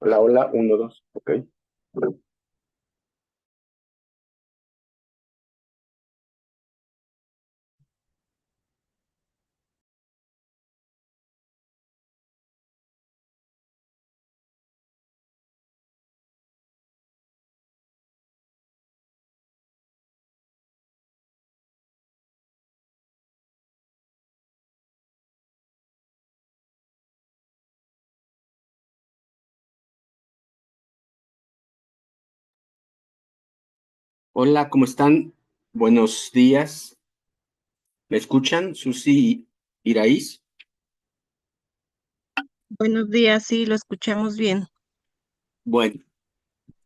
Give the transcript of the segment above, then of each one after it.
Hola, hola, uno, dos, ok. Hola, ¿cómo están? Buenos días. ¿Me escuchan? Susi Iraíz. Buenos días, sí, lo escuchamos bien. Bueno,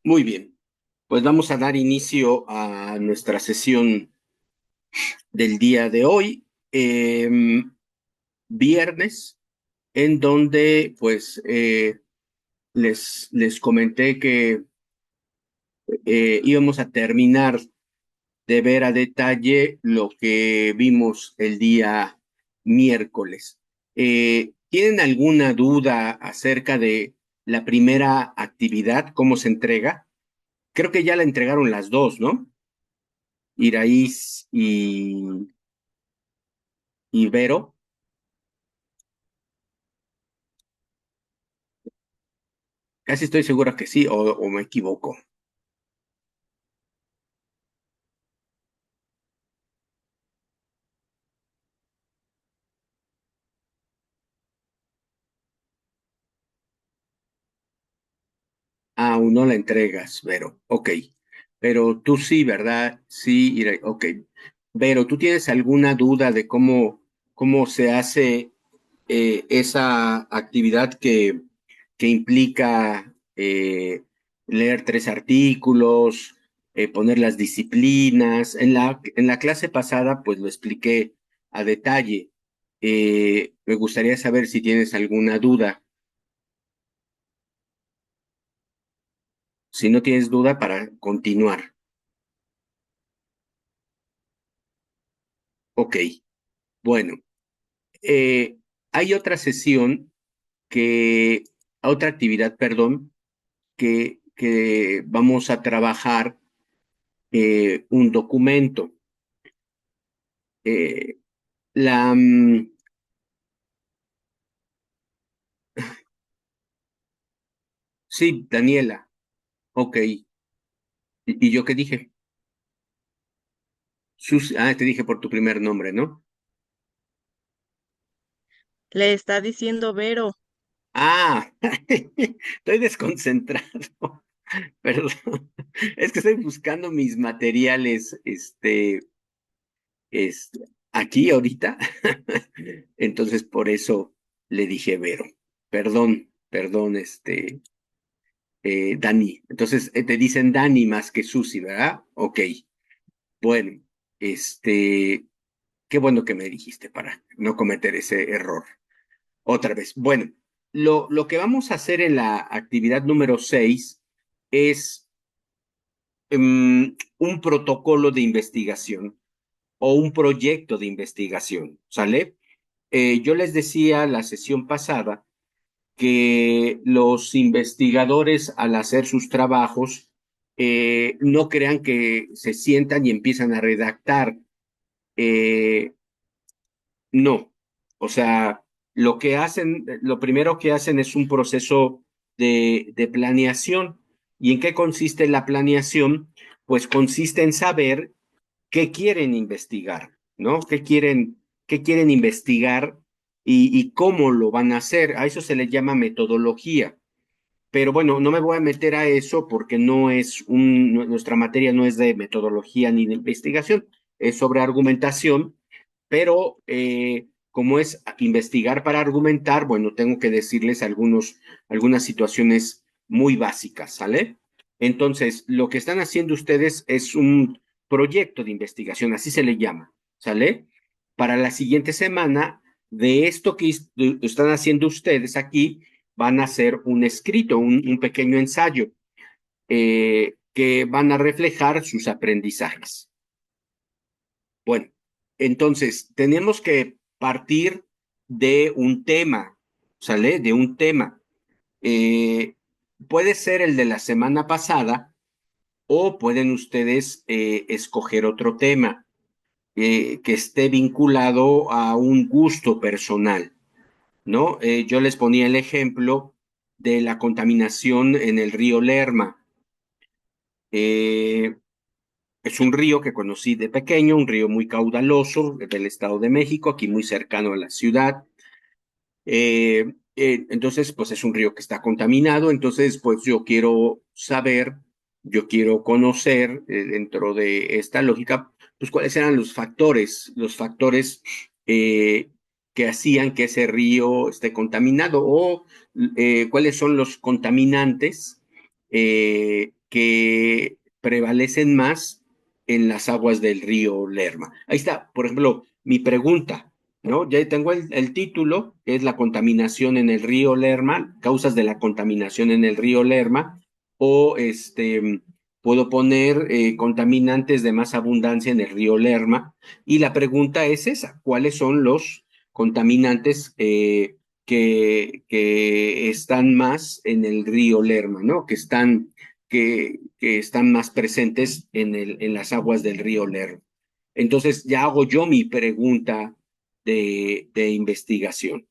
muy bien. Pues vamos a dar inicio a nuestra sesión del día de hoy, viernes, en donde pues les comenté que íbamos a terminar de ver a detalle lo que vimos el día miércoles. ¿Tienen alguna duda acerca de la primera actividad, cómo se entrega? Creo que ya la entregaron las dos, ¿no? Iraíz y Vero. Casi estoy segura que sí, o me equivoco. Aún no la entregas, Vero. Ok. Pero tú sí, ¿verdad? Sí, ok. Vero, ¿tú tienes alguna duda de cómo se hace esa actividad que implica leer tres artículos, poner las disciplinas? En la clase pasada, pues lo expliqué a detalle. Me gustaría saber si tienes alguna duda. Si no tienes duda, para continuar. Ok, bueno, eh, hay otra sesión otra actividad, perdón, que vamos a trabajar un documento. Eh, la, sí, Daniela, ok. ¿Y yo qué dije? Te dije por tu primer nombre, ¿no? Le está diciendo Vero. Ah, estoy desconcentrado, perdón. Es que estoy buscando mis materiales, aquí ahorita. Entonces, por eso le dije Vero. Perdón, perdón, Dani. Entonces, te dicen Dani más que Susi, ¿verdad? Ok. Bueno, este, qué bueno que me dijiste para no cometer ese error. Otra vez. Bueno, lo que vamos a hacer en la actividad número 6 es un protocolo de investigación o un proyecto de investigación, ¿sale? Yo les decía la sesión pasada que los investigadores al hacer sus trabajos no crean que se sientan y empiezan a redactar. Eh, no, o sea, lo primero que hacen es un proceso de planeación. ¿Y en qué consiste la planeación? Pues consiste en saber qué quieren investigar, ¿no? ¿Qué quieren investigar y cómo lo van a hacer? A eso se le llama metodología. Pero bueno, no me voy a meter a eso porque nuestra materia no es de metodología ni de investigación, es sobre argumentación, pero como es investigar para argumentar, bueno, tengo que decirles algunas situaciones muy básicas, ¿sale? Entonces, lo que están haciendo ustedes es un proyecto de investigación, así se le llama, ¿sale? Para la siguiente semana, de esto que están haciendo ustedes aquí, van a hacer un escrito, un pequeño ensayo, que van a reflejar sus aprendizajes. Bueno, entonces tenemos que partir de un tema, ¿sale? De un tema. Eh, puede ser el de la semana pasada o pueden ustedes escoger otro tema que esté vinculado a un gusto personal, ¿no? Yo les ponía el ejemplo de la contaminación en el río Lerma. Eh, es un río que conocí de pequeño, un río muy caudaloso del Estado de México, aquí muy cercano a la ciudad. Entonces, pues es un río que está contaminado, entonces, pues yo quiero saber, yo quiero conocer dentro de esta lógica, pues cuáles eran los factores eh, que hacían que ese río esté contaminado o cuáles son los contaminantes que prevalecen más en las aguas del río Lerma. Ahí está, por ejemplo, mi pregunta. ¿No? Ya tengo el título, que es la contaminación en el río Lerma, causas de la contaminación en el río Lerma, o puedo poner contaminantes de más abundancia en el río Lerma, y la pregunta es esa, ¿cuáles son los contaminantes que están más en el río Lerma, ¿no? Que están más presentes en las aguas del río Lerma. Entonces ya hago yo mi pregunta de investigación,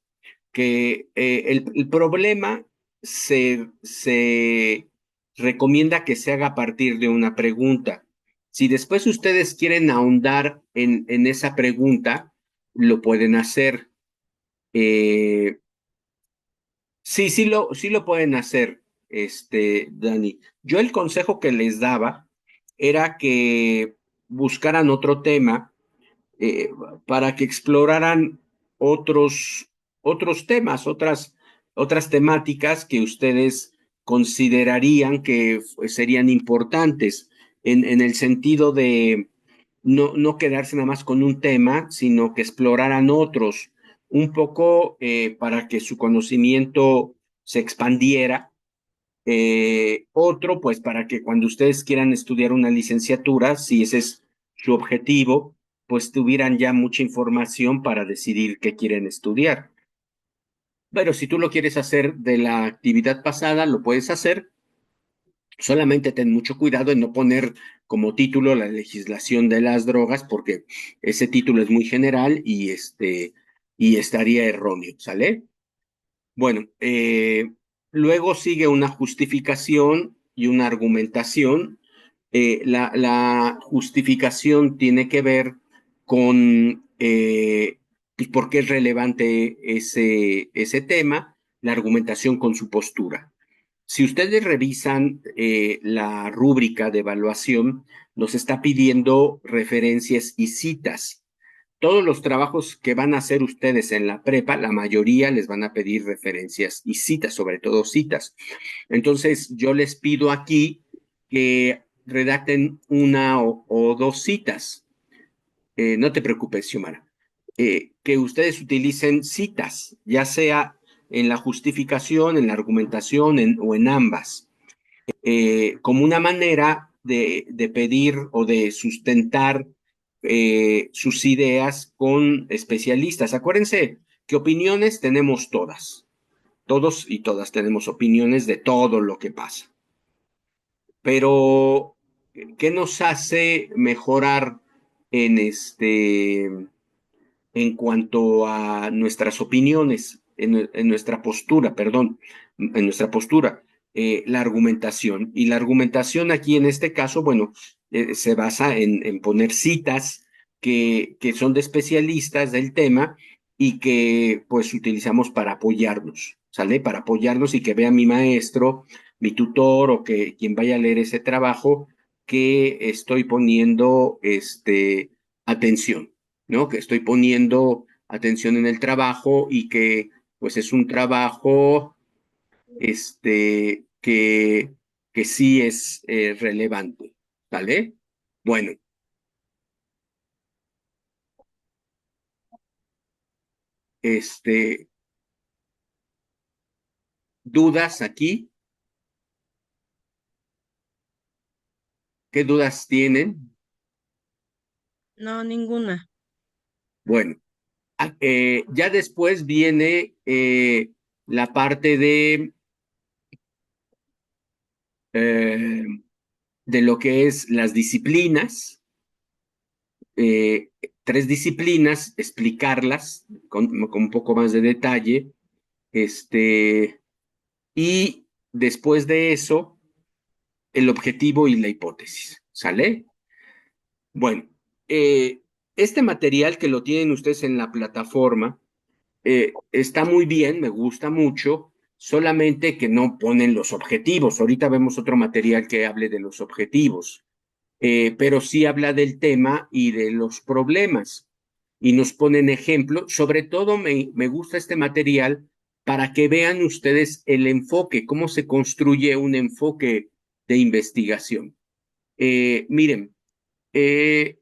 que el problema se recomienda que se haga a partir de una pregunta. Si después ustedes quieren ahondar en esa pregunta, lo pueden hacer. Eh, sí, sí lo pueden hacer, Dani. Yo el consejo que les daba era que buscaran otro tema eh, para que exploraran otros, otros temas, otras temáticas que ustedes considerarían que serían importantes en el sentido de no quedarse nada más con un tema, sino que exploraran otros, un poco para que su conocimiento se expandiera otro, pues para que cuando ustedes quieran estudiar una licenciatura, si ese es su objetivo, pues tuvieran ya mucha información para decidir qué quieren estudiar. Pero si tú lo quieres hacer de la actividad pasada, lo puedes hacer. Solamente ten mucho cuidado en no poner como título la legislación de las drogas, porque ese título es muy general y estaría erróneo, ¿sale? Bueno, luego sigue una justificación y una argumentación. La justificación tiene que ver con pues, por qué es relevante ese tema, la argumentación con su postura. Si ustedes revisan la rúbrica de evaluación, nos está pidiendo referencias y citas. Todos los trabajos que van a hacer ustedes en la prepa, la mayoría les van a pedir referencias y citas, sobre todo citas. Entonces, yo les pido aquí que redacten una o dos citas. No te preocupes, Xiomara. Que ustedes utilicen citas, ya sea en la justificación, en la argumentación o en ambas, como una manera de pedir o de sustentar sus ideas con especialistas. Acuérdense que opiniones tenemos todas, todos y todas tenemos opiniones de todo lo que pasa. Pero, ¿qué nos hace mejorar en en cuanto a nuestras opiniones, en nuestra postura, perdón, en nuestra postura, la argumentación? Y la argumentación aquí en este caso, bueno, se basa en poner citas que son de especialistas del tema y que pues utilizamos para apoyarnos, ¿sale? Para apoyarnos y que vea mi maestro, mi tutor o que quien vaya a leer ese trabajo que estoy poniendo atención. ¿No? Que estoy poniendo atención en el trabajo y que pues es un trabajo que sí es relevante, ¿vale? Bueno, este, dudas aquí, ¿qué dudas tienen? No, ninguna. Bueno, ya después viene la parte eh, de lo que es las disciplinas, eh, tres disciplinas, explicarlas con un poco más de detalle, y después de eso, el objetivo y la hipótesis, ¿sale? Bueno, eh, este material que lo tienen ustedes en la plataforma está muy bien, me gusta mucho, solamente que no ponen los objetivos. Ahorita vemos otro material que hable de los objetivos, pero sí habla del tema y de los problemas. Y nos ponen ejemplos. Sobre todo me gusta este material para que vean ustedes el enfoque, cómo se construye un enfoque de investigación. Miren, eh,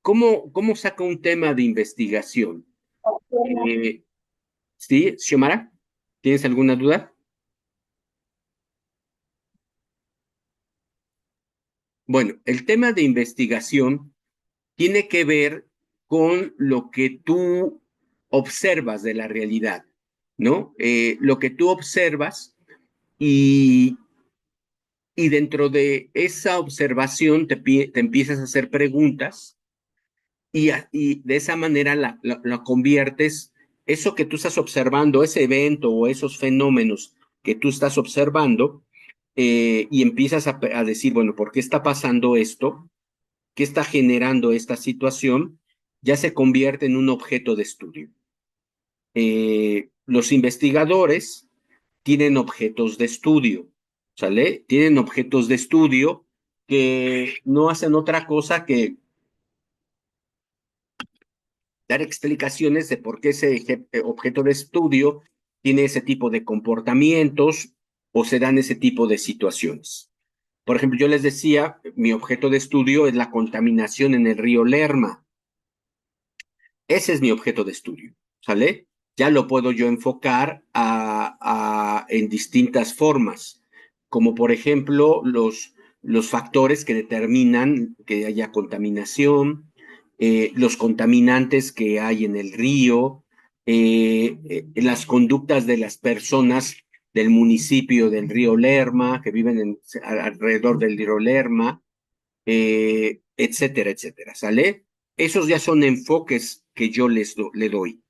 ¿cómo saca un tema de investigación? Eh, ¿Sí, Xiomara? ¿Tienes alguna duda? Bueno, el tema de investigación tiene que ver con lo que tú observas de la realidad, ¿no? Lo que tú observas y, y dentro de esa observación te empiezas a hacer preguntas y de esa manera la conviertes, eso que tú estás observando, ese evento o esos fenómenos que tú estás observando, y empiezas a decir, bueno, ¿por qué está pasando esto? ¿Qué está generando esta situación? Ya se convierte en un objeto de estudio. Los investigadores tienen objetos de estudio, ¿sale? Tienen objetos de estudio que no hacen otra cosa que dar explicaciones de por qué ese objeto de estudio tiene ese tipo de comportamientos o se dan ese tipo de situaciones. Por ejemplo, yo les decía, mi objeto de estudio es la contaminación en el río Lerma. Ese es mi objeto de estudio, ¿sale? Ya lo puedo yo enfocar en distintas formas, como por ejemplo los factores que determinan que haya contaminación, los contaminantes que hay en el río, las conductas de las personas del municipio del río Lerma, que viven alrededor del río Lerma, etcétera, etcétera, ¿sale? Esos ya son enfoques que yo le doy.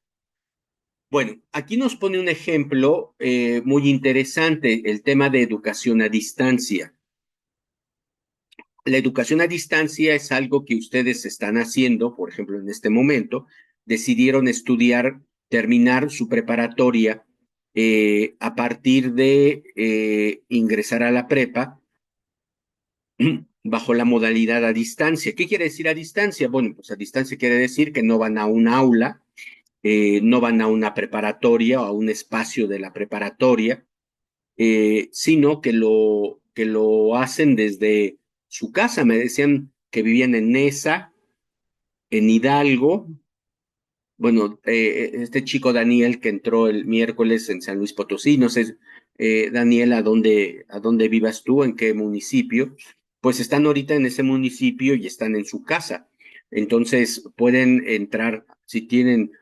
Bueno, aquí nos pone un ejemplo muy interesante, el tema de educación a distancia. La educación a distancia es algo que ustedes están haciendo, por ejemplo, en este momento, decidieron estudiar, terminar su preparatoria a partir de ingresar a la prepa bajo la modalidad a distancia. ¿Qué quiere decir a distancia? Bueno, pues a distancia quiere decir que no van a un aula, no van a una preparatoria o a un espacio de la preparatoria, sino que lo hacen desde su casa. Me decían que vivían en Nesa, en Hidalgo. Bueno, este chico Daniel que entró el miércoles en San Luis Potosí, no sé, Daniel, a dónde vivas tú, en qué municipio, pues están ahorita en ese municipio y están en su casa. Entonces pueden entrar, si tienen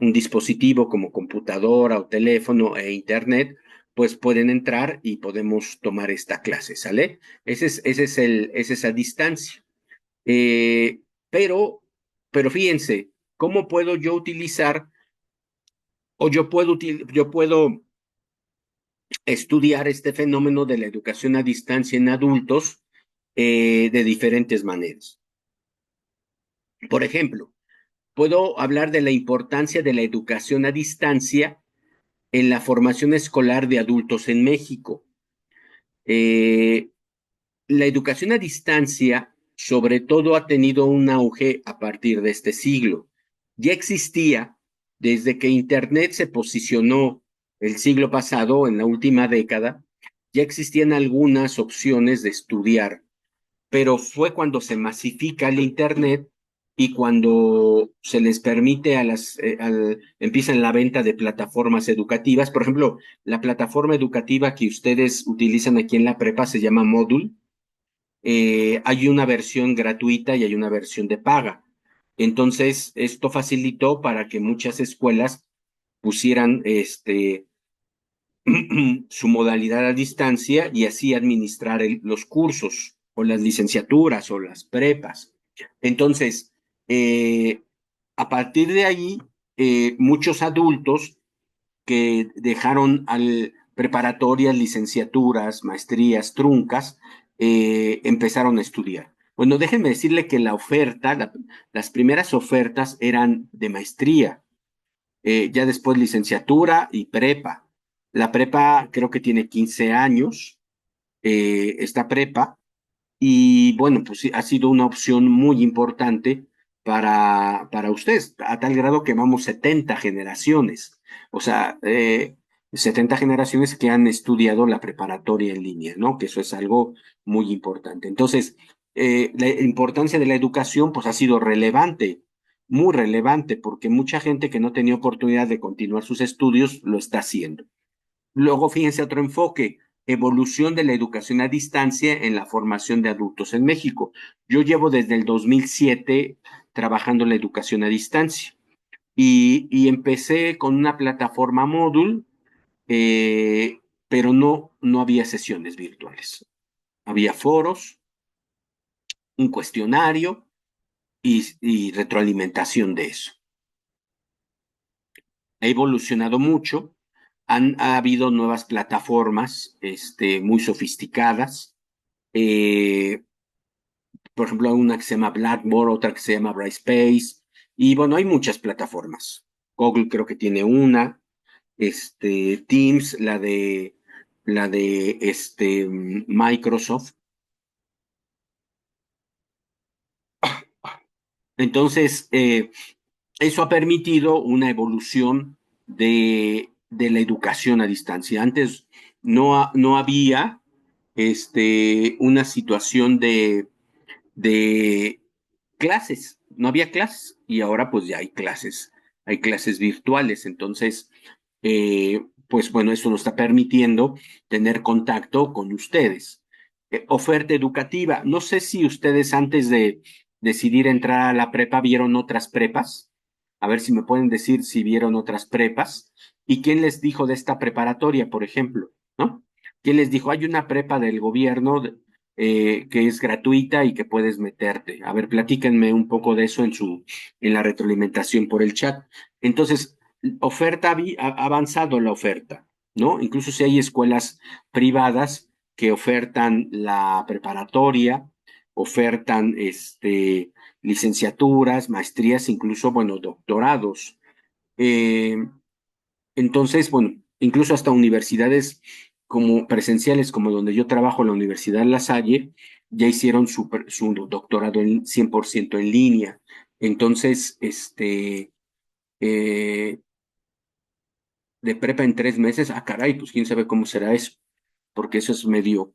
un dispositivo como computadora o teléfono e internet, pues pueden entrar y podemos tomar esta clase, ¿sale? Ese es a distancia. Eh, pero, pero fíjense, ¿cómo puedo yo utilizar o yo puedo estudiar este fenómeno de la educación a distancia en adultos de diferentes maneras? Por ejemplo, puedo hablar de la importancia de la educación a distancia en la formación escolar de adultos en México. Eh, la educación a distancia, sobre todo, ha tenido un auge a partir de este siglo. Ya existía desde que Internet se posicionó el siglo pasado, en la última década, ya existían algunas opciones de estudiar, pero fue cuando se masifica el Internet y cuando se les permite empiezan la venta de plataformas educativas. Por ejemplo, la plataforma educativa que ustedes utilizan aquí en la prepa se llama Moodle. Hay una versión gratuita y hay una versión de paga. Entonces, esto facilitó para que muchas escuelas pusieran su modalidad a distancia y así administrar los cursos o las licenciaturas o las prepas. Entonces, a partir de ahí, muchos adultos que dejaron al preparatorias, licenciaturas, maestrías, truncas, empezaron a estudiar. Bueno, déjenme decirle que la oferta, las primeras ofertas eran de maestría, ya después licenciatura y prepa. La prepa creo que tiene 15 años, esta prepa, y bueno, pues sí, ha sido una opción muy importante para ustedes, a tal grado que vamos 70 generaciones, o sea, 70 generaciones que han estudiado la preparatoria en línea, ¿no? Que eso es algo muy importante. Entonces, la importancia de la educación, pues ha sido relevante, muy relevante, porque mucha gente que no tenía oportunidad de continuar sus estudios lo está haciendo. Luego, fíjense otro enfoque, evolución de la educación a distancia en la formación de adultos en México. Yo llevo desde el 2007 trabajando la educación a distancia y empecé con una plataforma módul, pero no había sesiones virtuales. Había foros, un cuestionario y retroalimentación de eso. Ha evolucionado mucho, ha habido nuevas plataformas muy sofisticadas. Eh, por ejemplo, hay una que se llama Blackboard, otra que se llama Brightspace, y bueno, hay muchas plataformas. Google creo que tiene una, Teams, la de Microsoft. Entonces, eso ha permitido una evolución de la educación a distancia. Antes no había una situación de clases, no había clases y ahora pues ya hay clases virtuales, entonces, pues bueno, eso nos está permitiendo tener contacto con ustedes. Oferta educativa, no sé si ustedes antes de decidir entrar a la prepa vieron otras prepas, a ver si me pueden decir si vieron otras prepas y quién les dijo de esta preparatoria, por ejemplo, ¿no? ¿Quién les dijo? Hay una prepa del gobierno que es gratuita y que puedes meterte. A ver, platíquenme un poco de eso en la retroalimentación por el chat. Entonces, ha avanzado la oferta, ¿no? Incluso si hay escuelas privadas que ofertan la preparatoria, ofertan licenciaturas, maestrías, incluso, bueno, doctorados. Eh, entonces, bueno, incluso hasta universidades como presenciales, como donde yo trabajo, la Universidad La Salle, ya hicieron su doctorado en 100% en línea. Entonces, eh, de prepa en 3 meses, caray, pues quién sabe cómo será eso, porque eso es medio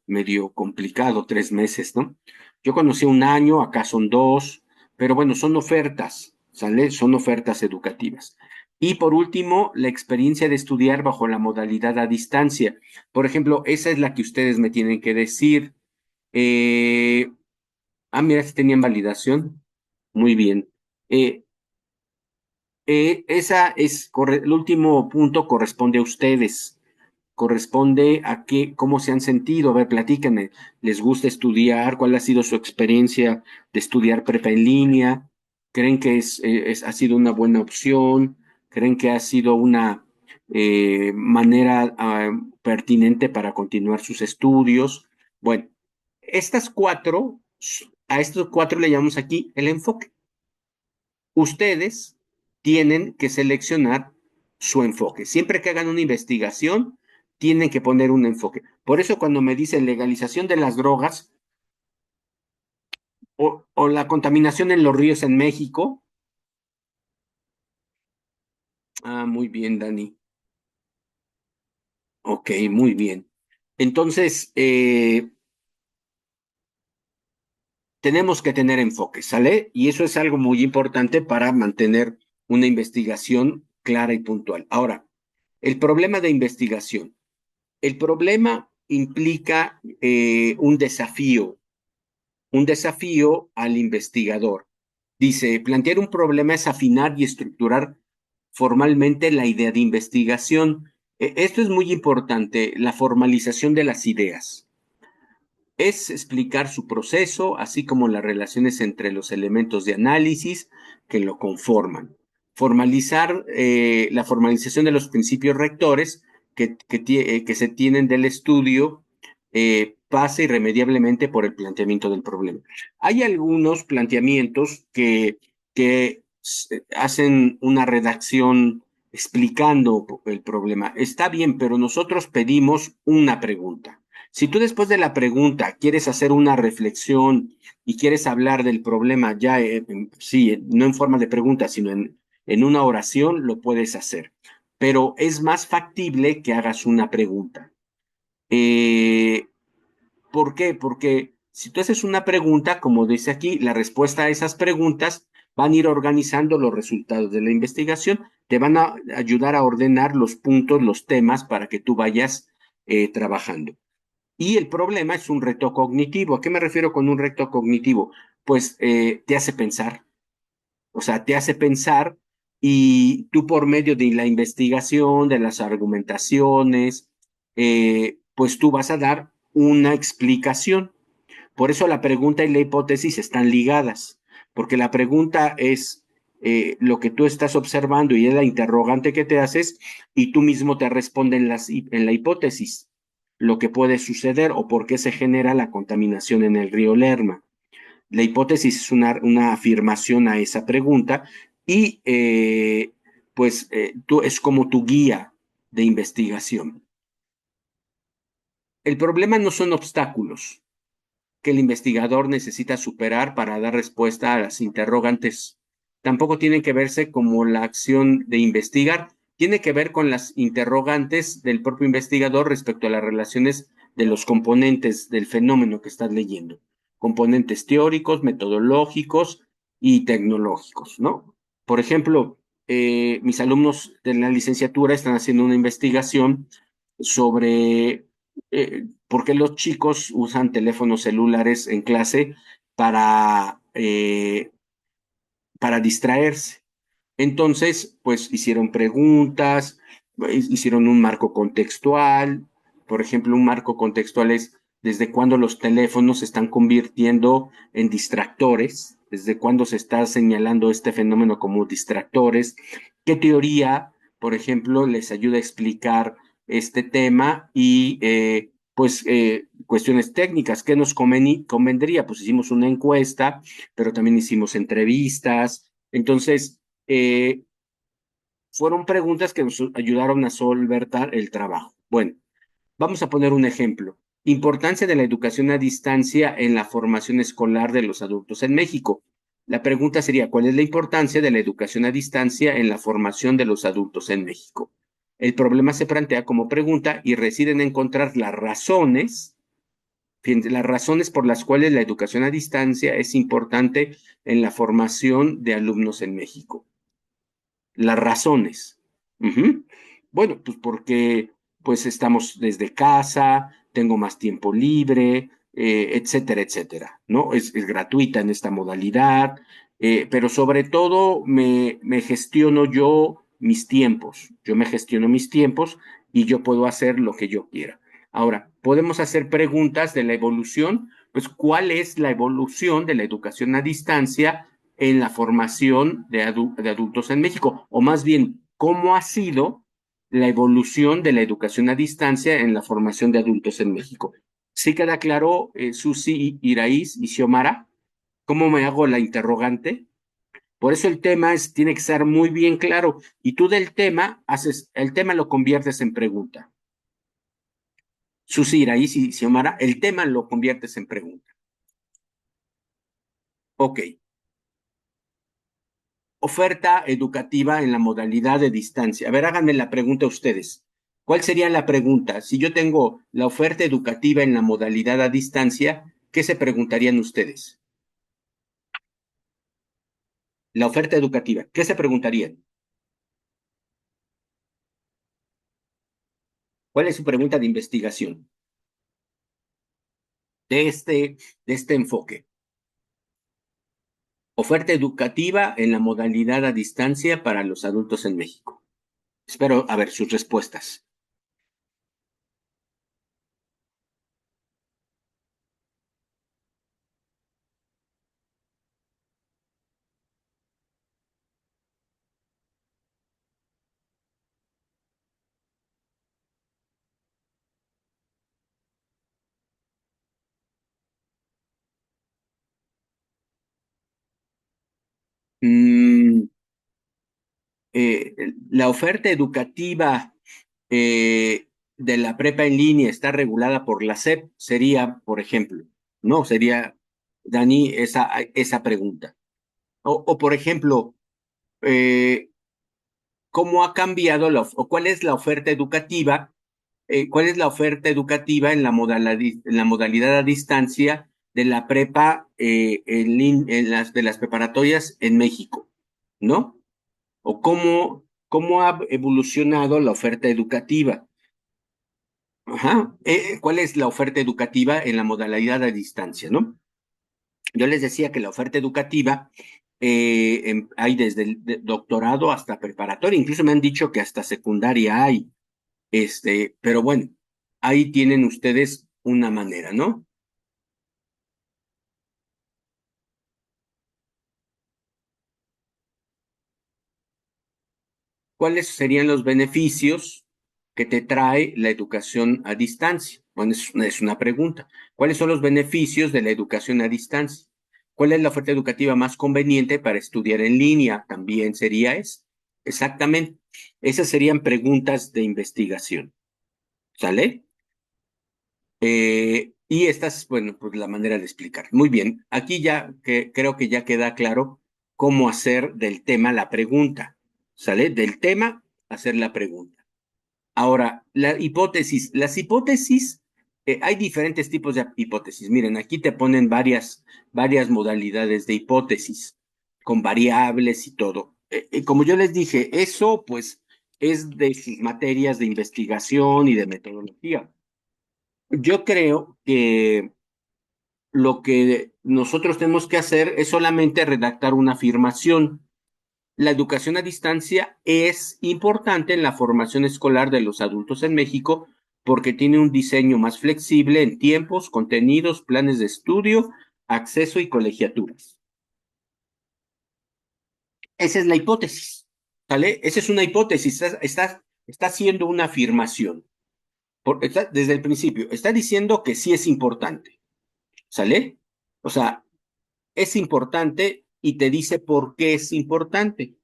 complicado, 3 meses, ¿no? Yo conocí un año, acá son 2, pero bueno, son ofertas, ¿sale? Son ofertas educativas. Y por último, la experiencia de estudiar bajo la modalidad a distancia. Por ejemplo, esa es la que ustedes me tienen que decir. Eh, mira, si tenían validación. Muy bien. Eh, el último punto corresponde a ustedes, corresponde a cómo se han sentido. A ver, platíquenme, ¿les gusta estudiar? ¿Cuál ha sido su experiencia de estudiar prepa en línea? ¿Creen que ha sido una buena opción? ¿Creen que ha sido una manera pertinente para continuar sus estudios? Bueno, a estos cuatro le llamamos aquí el enfoque. Ustedes tienen que seleccionar su enfoque. Siempre que hagan una investigación, tienen que poner un enfoque. Por eso cuando me dicen legalización de las drogas o la contaminación en los ríos en México, muy bien, Dani. Ok, muy bien. Entonces, tenemos que tener enfoque, ¿sale? Y eso es algo muy importante para mantener una investigación clara y puntual. Ahora, el problema de investigación. El problema implica un desafío al investigador. Dice, plantear un problema es afinar y estructurar formalmente la idea de investigación. Esto es muy importante, la formalización de las ideas. Es explicar su proceso, así como las relaciones entre los elementos de análisis que lo conforman. Formalizar la formalización de los principios rectores que se tienen del estudio pasa irremediablemente por el planteamiento del problema. Hay algunos planteamientos que hacen una redacción explicando el problema. Está bien, pero nosotros pedimos una pregunta. Si tú después de la pregunta quieres hacer una reflexión y quieres hablar del problema ya, sí, no en forma de pregunta, sino en una oración, lo puedes hacer. Pero es más factible que hagas una pregunta. Eh, ¿Por qué? Porque si tú haces una pregunta, como dice aquí, la respuesta a esas preguntas van a ir organizando los resultados de la investigación, te van a ayudar a ordenar los puntos, los temas para que tú vayas trabajando. Y el problema es un reto cognitivo. ¿A qué me refiero con un reto cognitivo? Pues te hace pensar, o sea, te hace pensar y tú por medio de la investigación, de las argumentaciones, pues tú vas a dar una explicación. Por eso la pregunta y la hipótesis están ligadas, porque la pregunta es lo que tú estás observando y es la interrogante que te haces y tú mismo te respondes en la hipótesis, lo que puede suceder o por qué se genera la contaminación en el río Lerma. La hipótesis es una afirmación a esa pregunta y pues tú, es como tu guía de investigación. El problema no son obstáculos que el investigador necesita superar para dar respuesta a las interrogantes. Tampoco tienen que verse como la acción de investigar, tiene que ver con las interrogantes del propio investigador respecto a las relaciones de los componentes del fenómeno que estás leyendo, componentes teóricos, metodológicos y tecnológicos, ¿no? Por ejemplo, mis alumnos de la licenciatura están haciendo una investigación sobre por qué los chicos usan teléfonos celulares en clase para distraerse. Entonces, pues hicieron preguntas, hicieron un marco contextual. Por ejemplo, un marco contextual es desde cuándo los teléfonos se están convirtiendo en distractores, desde cuándo se está señalando este fenómeno como distractores, qué teoría, por ejemplo, les ayuda a explicar este tema y pues cuestiones técnicas, ¿qué nos convendría? Pues hicimos una encuesta, pero también hicimos entrevistas. Entonces, eh, fueron preguntas que nos ayudaron a solventar el trabajo. Bueno, vamos a poner un ejemplo. Importancia de la educación a distancia en la formación escolar de los adultos en México. La pregunta sería, ¿cuál es la importancia de la educación a distancia en la formación de los adultos en México? El problema se plantea como pregunta y reside en encontrar las razones por las cuales la educación a distancia es importante en la formación de alumnos en México. Las razones. Ujú. Bueno, pues porque pues estamos desde casa, tengo más tiempo libre, etcétera, etcétera, ¿no? Es gratuita en esta modalidad, pero sobre todo me gestiono yo me gestiono mis tiempos y yo puedo hacer lo que yo quiera. Ahora, podemos hacer preguntas de la evolución, pues ¿cuál es la evolución de la educación a distancia en la formación de adultos en México? O más bien, ¿cómo ha sido la evolución de la educación a distancia en la formación de adultos en México? ¿Sí queda claro, Susi, Iraíz y Xiomara? ¿Cómo me hago la interrogante? Por eso el tema tiene que ser muy bien claro. Y tú del tema, el tema lo conviertes en pregunta. Susi, Iraíz y Xiomara, el tema lo conviertes en pregunta. Ok. Oferta educativa en la modalidad de distancia. A ver, háganme la pregunta ustedes. ¿Cuál sería la pregunta? Si yo tengo la oferta educativa en la modalidad a distancia, ¿qué se preguntarían ustedes? La oferta educativa, ¿qué se preguntarían? ¿Cuál es su pregunta de investigación de este enfoque? Oferta educativa en la modalidad a distancia para los adultos en México. Espero a ver sus respuestas. Mm, la oferta educativa de la prepa en línea está regulada por la SEP, sería, por ejemplo, ¿no? Sería, Dani, esa pregunta. O por ejemplo, eh, ¿cómo ha cambiado o cuál es la oferta educativa? ¿Cuál es la oferta educativa en la modalidad a distancia de la prepa de las preparatorias en México? ¿No? O cómo ha evolucionado la oferta educativa. Ajá. ¿Cuál es la oferta educativa en la modalidad a distancia, no? Yo les decía que la oferta educativa hay desde el doctorado hasta preparatoria, incluso me han dicho que hasta secundaria hay, pero bueno, ahí tienen ustedes una manera, ¿no? ¿Cuáles serían los beneficios que te trae la educación a distancia? Bueno, es una pregunta. ¿Cuáles son los beneficios de la educación a distancia? ¿Cuál es la oferta educativa más conveniente para estudiar en línea? También sería eso. Exactamente. Esas serían preguntas de investigación. ¿Sale? Y esta es, bueno, pues la manera de explicar. Muy bien. Aquí ya que creo que ya queda claro cómo hacer del tema la pregunta. ¿Sale? Del tema, hacer la pregunta. Ahora, la hipótesis. Las hipótesis, hay diferentes tipos de hipótesis. Miren, aquí te ponen varias modalidades de hipótesis, con variables y todo. Como yo les dije, eso pues es de sus materias de investigación y de metodología. Yo creo que lo que nosotros tenemos que hacer es solamente redactar una afirmación. La educación a distancia es importante en la formación escolar de los adultos en México porque tiene un diseño más flexible en tiempos, contenidos, planes de estudio, acceso y colegiaturas. Esa es la hipótesis, ¿sale? Esa es una hipótesis, está haciendo una afirmación. Desde el principio, está diciendo que sí es importante, ¿sale? O sea, es importante y te dice por qué es importante.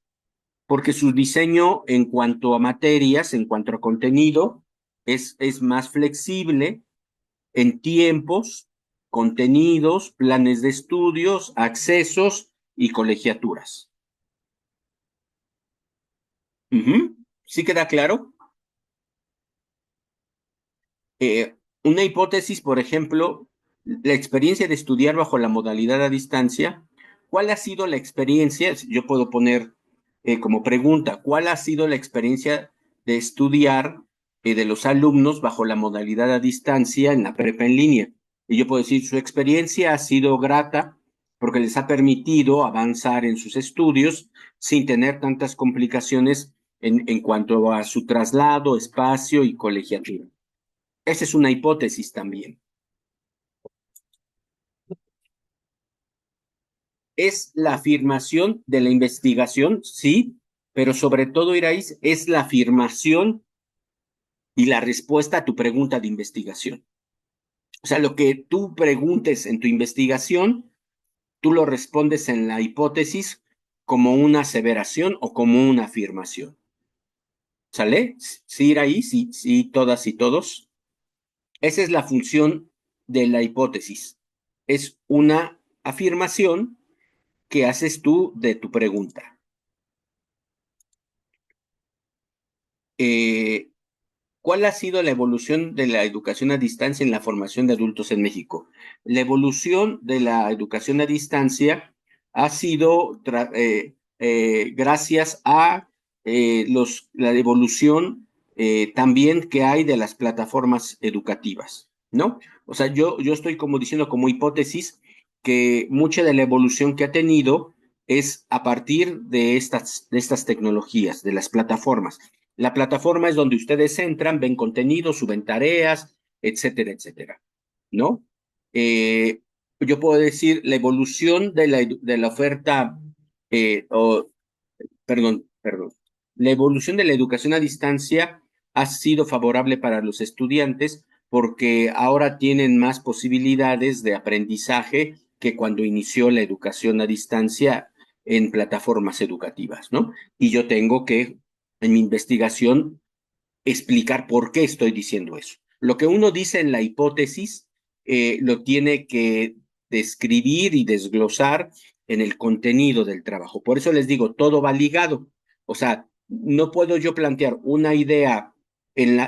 Porque su diseño en cuanto a materias, en cuanto a contenido, es más flexible en tiempos, contenidos, planes de estudios, accesos y colegiaturas. Ujú. ¿Sí queda claro? Una hipótesis, por ejemplo, la experiencia de estudiar bajo la modalidad a distancia. ¿Cuál ha sido la experiencia? Yo puedo poner como pregunta, ¿cuál ha sido la experiencia de estudiar de los alumnos bajo la modalidad a distancia en la prepa en línea? Y yo puedo decir, su experiencia ha sido grata porque les ha permitido avanzar en sus estudios sin tener tantas complicaciones en cuanto a su traslado, espacio y colegiatura. Esa es una hipótesis también. Es la afirmación de la investigación, sí, pero sobre todo, Iraís, es la afirmación y la respuesta a tu pregunta de investigación. O sea, lo que tú preguntes en tu investigación, tú lo respondes en la hipótesis como una aseveración o como una afirmación. ¿Sale? Sí, Iraís, sí, sí, todas y todos. Esa es la función de la hipótesis. Es una afirmación que haces tú de tu pregunta. Eh, ¿Cuál ha sido la evolución de la educación a distancia en la formación de adultos en México? La evolución de la educación a distancia ha sido gracias a la evolución también que hay de las plataformas educativas, ¿no? O sea, yo estoy como diciendo como hipótesis que mucha de la evolución que ha tenido es a partir de estas tecnologías, de las plataformas. La plataforma es donde ustedes entran, ven contenido, suben tareas, etcétera, etcétera, ¿no? Eh, yo puedo decir la evolución de la oferta, o, perdón, la evolución de la educación a distancia ha sido favorable para los estudiantes porque ahora tienen más posibilidades de aprendizaje que cuando inició la educación a distancia en plataformas educativas, ¿no? Y yo tengo que, en mi investigación, explicar por qué estoy diciendo eso. Lo que uno dice en la hipótesis lo tiene que describir y desglosar en el contenido del trabajo. Por eso les digo, todo va ligado. O sea, no puedo yo plantear una idea en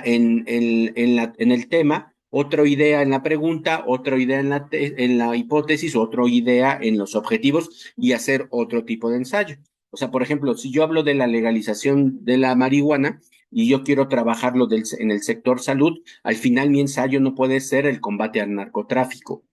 el tema, otra idea en la pregunta, otra idea en la hipótesis, otra idea en los objetivos y hacer otro tipo de ensayo. O sea, por ejemplo, si yo hablo de la legalización de la marihuana, y yo quiero trabajarlo en el sector salud, al final mi ensayo no puede ser el combate al narcotráfico.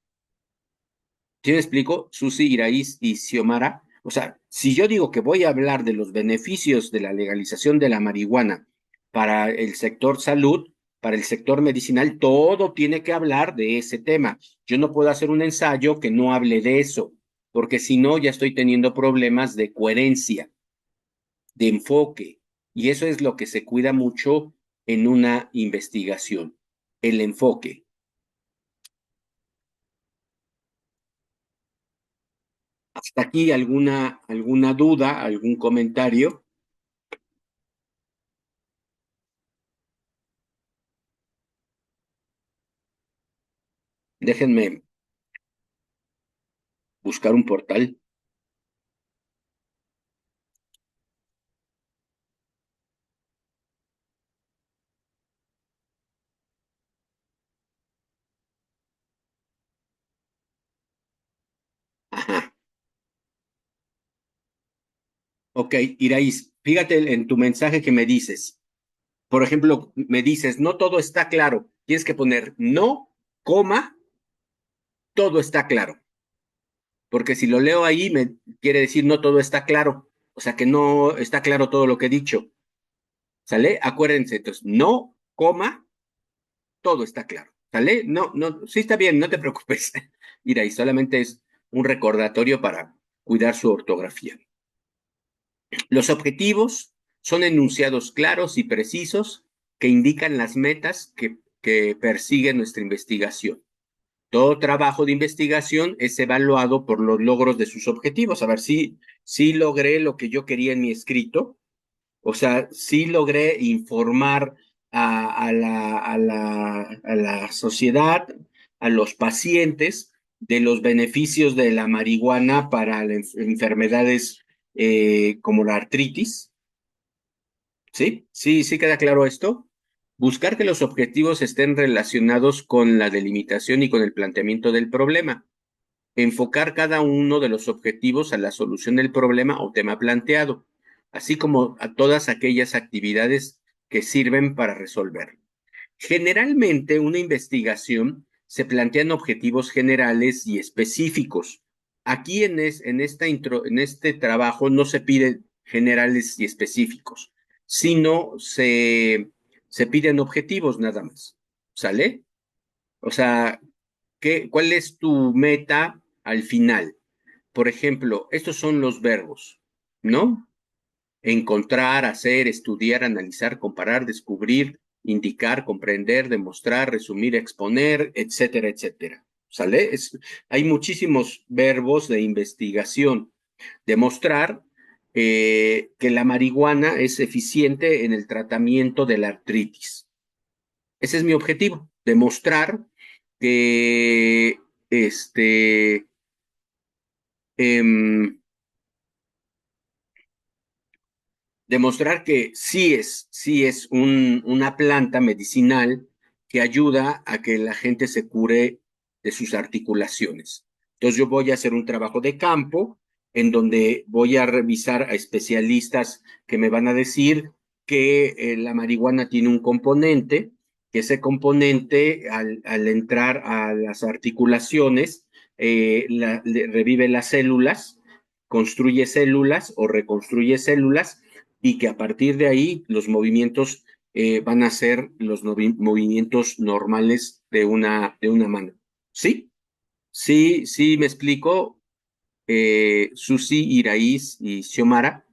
¿Sí me explico? Susi, Iraíz y Xiomara. O sea, si yo digo que voy a hablar de los beneficios de la legalización de la marihuana para el sector salud, para el sector medicinal, todo tiene que hablar de ese tema. Yo no puedo hacer un ensayo que no hable de eso, porque si no, ya estoy teniendo problemas de coherencia, de enfoque. Y eso es lo que se cuida mucho en una investigación, el enfoque. ¿Hasta aquí alguna duda, algún comentario? Déjenme buscar un portal. Ajá. Ok, Iraís, fíjate en tu mensaje que me dices. Por ejemplo, me dices, no todo está claro. Tienes que poner no, coma, todo está claro. Porque si lo leo ahí, me quiere decir no todo está claro. O sea que no está claro todo lo que he dicho. ¿Sale? Acuérdense, entonces, no, coma, todo está claro. ¿Sale? No, no, sí está bien, no te preocupes. Mira, y solamente es un recordatorio para cuidar su ortografía. Los objetivos son enunciados claros y precisos que indican las metas que persigue nuestra investigación. Todo trabajo de investigación es evaluado por los logros de sus objetivos. A ver si logré lo que yo quería en mi escrito. O sea, sí logré informar a la sociedad, a los pacientes, de los beneficios de la marihuana para enfermedades como la artritis. ¿Sí? Sí, sí queda claro esto. Buscar que los objetivos estén relacionados con la delimitación y con el planteamiento del problema. Enfocar cada uno de los objetivos a la solución del problema o tema planteado, así como a todas aquellas actividades que sirven para resolver. Generalmente, una investigación se plantean objetivos generales y específicos. Aquí en este trabajo no se piden generales y específicos, sino se piden objetivos nada más. ¿Sale? O sea, ¿cuál es tu meta al final? Por ejemplo, estos son los verbos, ¿no? Encontrar, hacer, estudiar, analizar, comparar, descubrir, indicar, comprender, demostrar, resumir, exponer, etcétera, etcétera. ¿Sale? Hay muchísimos verbos de investigación. Demostrar que la marihuana es eficiente en el tratamiento de la artritis. Ese es mi objetivo, demostrar que em, demostrar que sí es una planta medicinal que ayuda a que la gente se cure de sus articulaciones. Entonces yo voy a hacer un trabajo de campo en donde voy a revisar a especialistas que me van a decir que la marihuana tiene un componente, que ese componente al entrar a las articulaciones revive las células, construye células o reconstruye células y que a partir de ahí los movimientos van a ser los movimientos normales de una mano. ¿Sí? Sí, sí, me explico. Susi, Iraíz y Xiomara,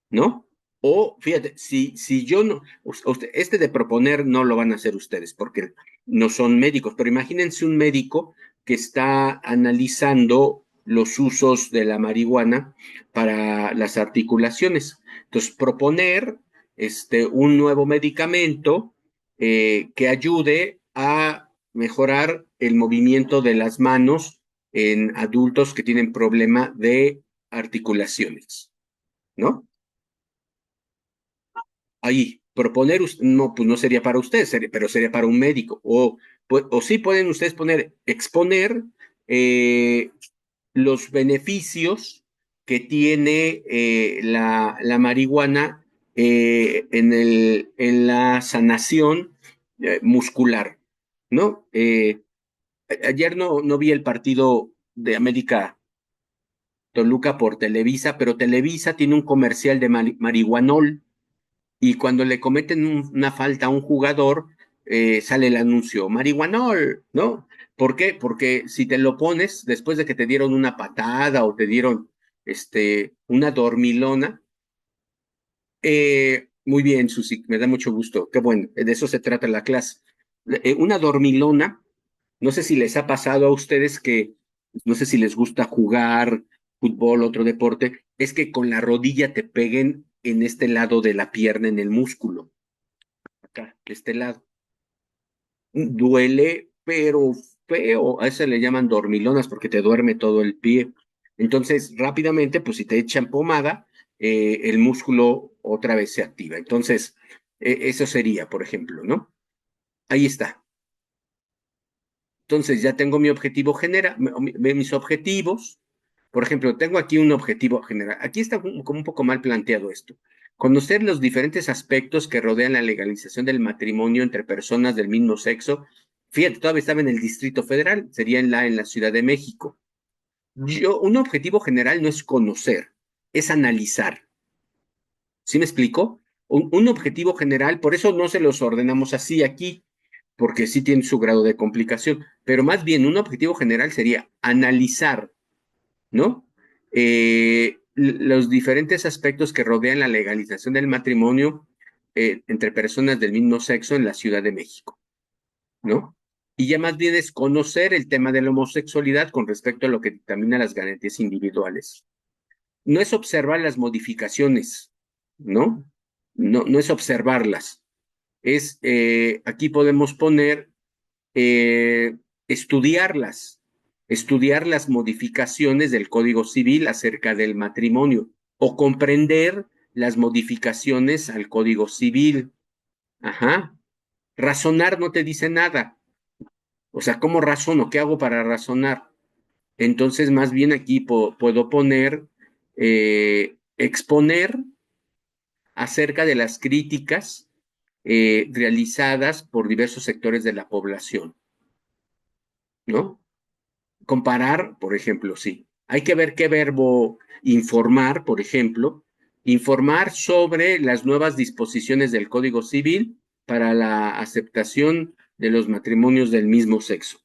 ¿no? O fíjate, si yo no, este de proponer no lo van a hacer ustedes porque no son médicos, pero imagínense un médico que está analizando los usos de la marihuana para las articulaciones. Entonces, proponer un nuevo medicamento que ayude a mejorar el movimiento de las manos en adultos que tienen problema de articulaciones, ¿no? Ahí, proponer, no, pues no sería para ustedes, pero sería para un médico. O sí pueden ustedes exponer eh, los beneficios que tiene la marihuana en la sanación muscular, ¿no? Ayer no vi el partido de América Toluca por Televisa, pero Televisa tiene un comercial de marihuanol y cuando le cometen una falta a un jugador, sale el anuncio, marihuanol, ¿no? ¿Por qué? Porque si te lo pones después de que te dieron una patada o te dieron una dormilona, muy bien, Susi, me da mucho gusto, qué bueno, de eso se trata la clase. Una dormilona, no sé si les ha pasado a ustedes que, no sé si les gusta jugar fútbol, otro deporte, es que con la rodilla te peguen en este lado de la pierna, en el músculo, acá, de este lado. Duele, pero feo, a eso le llaman dormilonas porque te duerme todo el pie. Entonces, rápidamente, pues si te echan pomada, el músculo otra vez se activa. Entonces, eso sería, por ejemplo, ¿no? Ahí está. Entonces ya tengo mi objetivo general, mis objetivos. Por ejemplo, tengo aquí un objetivo general. Aquí está como un poco mal planteado esto. Conocer los diferentes aspectos que rodean la legalización del matrimonio entre personas del mismo sexo. Fíjate, todavía estaba en el Distrito Federal, sería en la Ciudad de México. Un objetivo general no es conocer, es analizar. ¿Sí me explico? Un objetivo general, por eso no se los ordenamos así aquí, porque sí tiene su grado de complicación, pero más bien un objetivo general sería analizar, ¿no? Los diferentes aspectos que rodean la legalización del matrimonio entre personas del mismo sexo en la Ciudad de México, ¿no? Y ya más bien es conocer el tema de la homosexualidad con respecto a lo que dictamina las garantías individuales. No es observar las modificaciones, ¿no? No es observarlas. Aquí podemos poner eh, estudiarlas, estudiar las modificaciones del Código Civil acerca del matrimonio o comprender las modificaciones al Código Civil. Ajá. Razonar no te dice nada. O sea, ¿cómo razono? ¿Qué hago para razonar? Entonces, más bien aquí puedo poner, exponer acerca de las críticas realizadas por diversos sectores de la población, ¿no? Comparar, por ejemplo, sí. Hay que ver qué verbo informar, por ejemplo, informar sobre las nuevas disposiciones del Código Civil para la aceptación de los matrimonios del mismo sexo.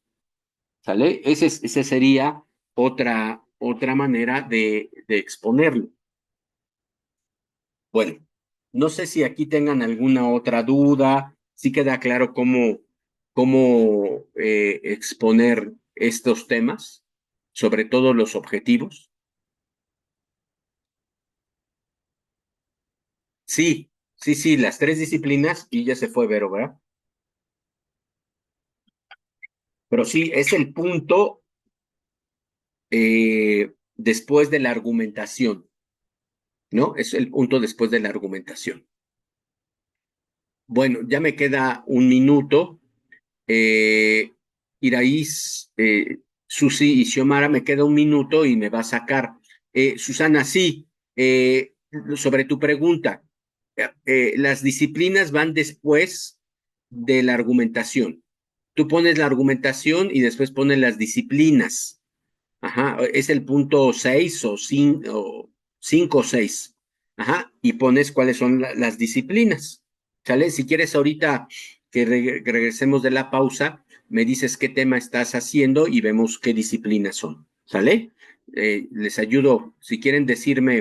¿Sale? Esa sería otra manera de exponerlo. Bueno, no sé si aquí tengan alguna otra duda, si queda claro cómo exponer estos temas, sobre todo los objetivos. Sí, las tres disciplinas y ya se fue Vero, ¿verdad? Pero sí, es el punto después de la argumentación, ¿no? Es el punto después de la argumentación. Bueno, ya me queda un minuto. Iraís, Susi y Xiomara, me queda un minuto y me va a sacar. Susana, sí, sobre tu pregunta, las disciplinas van después de la argumentación. Tú pones la argumentación y después pones las disciplinas. Ajá, es el punto 6 o 5 o 6. Ajá, y pones cuáles son las disciplinas. ¿Sale? Si quieres ahorita que regresemos de la pausa, me dices qué tema estás haciendo y vemos qué disciplinas son. ¿Sale? Les ayudo, si quieren decirme